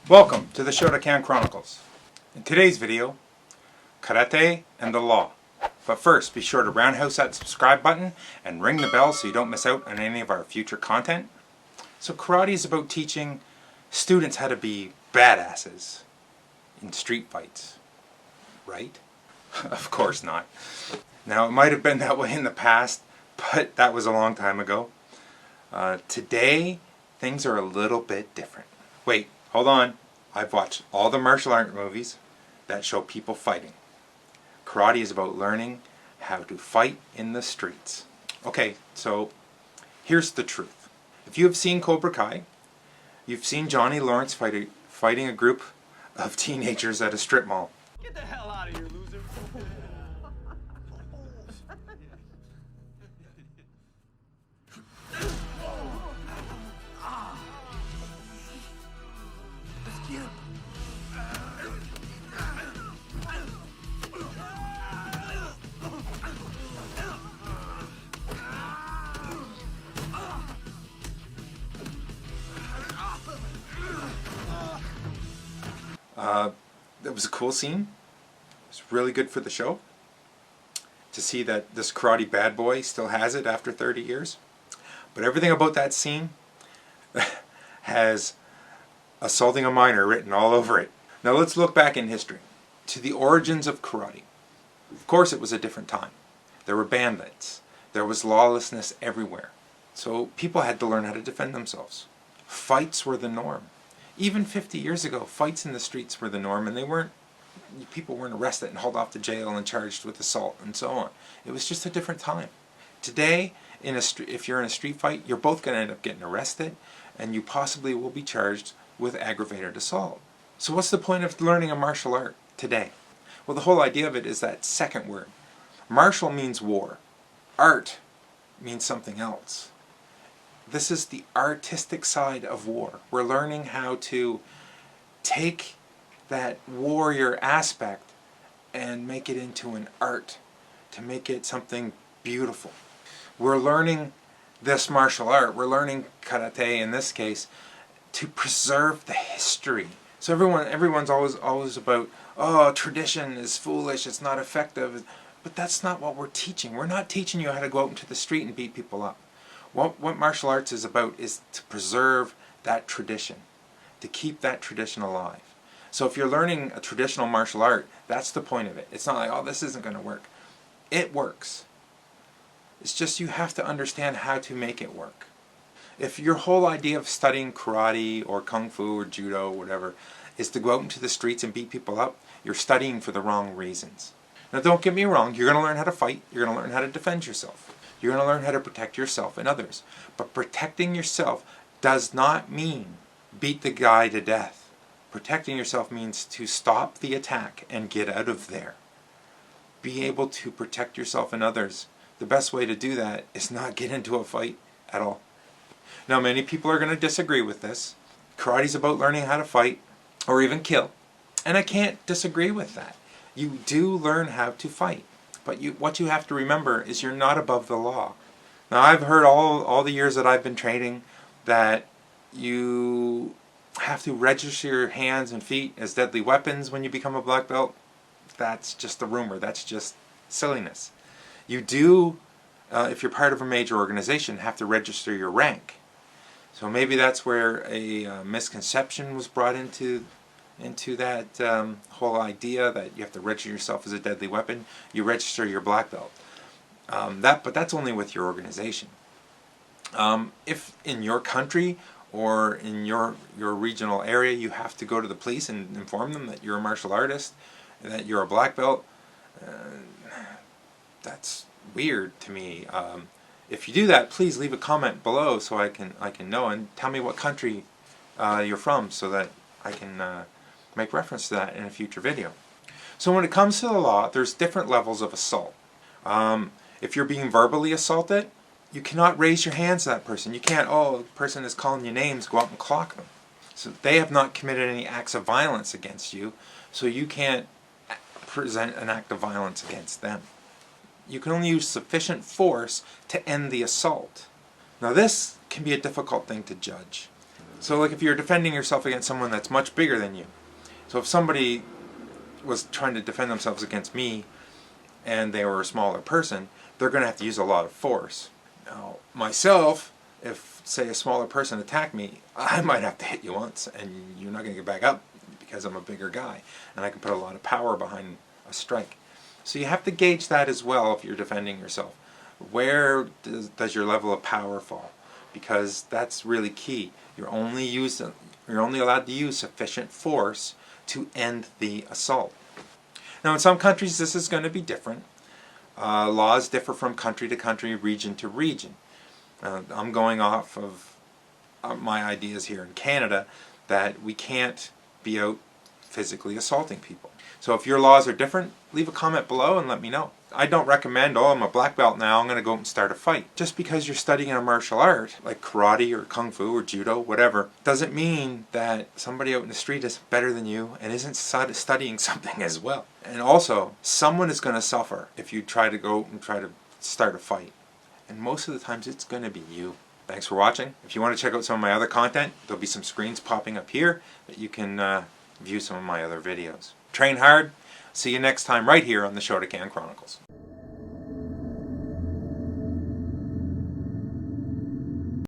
Welcome to the Shotokan Chronicles. In today's video, karate and the law. But first, be sure to roundhouse that subscribe button and ring the bell so you don't miss out on any of our future content. So karate is about teaching students how to be badasses in street fights, right? Of course not. Now, it might have been that way in the past, but that was a long time ago. Today, things are a little bit different. Wait, hold on. I've watched all the martial art movies that show people fighting. Karate is about learning how to fight in the streets. Okay, so here's the truth. If you have seen Cobra Kai, you've seen Johnny Lawrence fighting a group of teenagers at a strip mall. Get the hell out of here, loser. It was a cool scene. It was really good for the show to see that this karate bad boy still has it after 30 years. But everything about that scene has assaulting a minor written all over it. Now let's look back in history to the origins of karate. Of course, it was a different time. There were bandits. There was lawlessness everywhere. So people had to learn how to defend themselves. Fights were the norm. Even 50 years ago, fights in the streets were the norm, and people weren't arrested and hauled off to jail and charged with assault and so on. It was just a different time. Today, if you're in a street fight, you're both going to end up getting arrested, and you possibly will be charged with aggravated assault. So what's the point of learning a martial art today? Well, the whole idea of it is that second word. Martial means war. Art means something else. This is the artistic side of war. We're learning how to take that warrior aspect and make it into an art, to make it something beautiful. We're learning this martial art, we're learning karate in this case, to preserve the history. So everyone's always about, oh, tradition is foolish, it's not effective. But that's not what we're teaching. We're not teaching you how to go out into the street and beat people up. What martial arts is about is to preserve that tradition, to keep that tradition alive. So if you're learning a traditional martial art, that's the point of it. It's not like, oh, this isn't going to work. It works. It's just you have to understand how to make it work. If your whole idea of studying karate or kung fu or judo or whatever is to go out into the streets and beat people up, you're studying for the wrong reasons. Now don't get me wrong, you're going to learn how to fight, you're going to learn how to defend yourself. You're going to learn how to protect yourself and others. But protecting yourself does not mean beat the guy to death. Protecting yourself means to stop the attack and get out of there. Be able to protect yourself and others. The best way to do that is not get into a fight at all. Now, many people are going to disagree with this. Karate's about learning how to fight or even kill. And I can't disagree with that. You do learn how to fight. But what you have to remember is you're not above the law. Now, I've heard all the years that I've been training that you have to register your hands and feet as deadly weapons when you become a black belt. That's just a rumor. That's just silliness. You do, if you're part of a major organization, have to register your rank. So maybe that's where a misconception was brought into that whole idea that you have to register yourself as a deadly weapon. You register your black belt. But that's only with your organization. If in your country or in your regional area you have to go to the police and inform them that you're a martial artist, and that you're a black belt, that's weird to me. If you do that, please leave a comment below so I can know, and tell me what country you're from so that I can make reference to that in a future video. So when it comes to the law, there's different levels of assault. If you're being verbally assaulted, you cannot raise your hands to that person. You can't, oh, the person is calling you names, go out and clock them. So they have not committed any acts of violence against you, so you can't present an act of violence against them. You can only use sufficient force to end the assault. Now this can be a difficult thing to judge. So like if you're defending yourself against someone that's much bigger than you. So if somebody was trying to defend themselves against me and they were a smaller person, they're going to have to use a lot of force. Now, myself, if, say, a smaller person attacked me, I might have to hit you once, and you're not going to get back up because I'm a bigger guy, and I can put a lot of power behind a strike. So you have to gauge that as well if you're defending yourself. Where does your level of power fall? Because that's really key. You're only allowed to use sufficient force to end the assault. Now, in some countries, this is going to be different. Laws differ from country to country, region to region. I'm going off of my ideas here in Canada that we can't be out physically assaulting people. So if your laws are different, leave a comment below and let me know. I don't recommend, oh, I'm a black belt now, I'm going to go out and start a fight. Just because you're studying a martial art, like karate or kung fu or judo, whatever, doesn't mean that somebody out in the street is better than you and isn't studying something as well. And also, someone is going to suffer if you try to go out and try to start a fight. And most of the times, it's going to be you. Thanks for watching. If you want to check out some of my other content, there'll be some screens popping up here that you can view some of my other videos. Train hard. See you next time right here on the Shotokan Chronicles.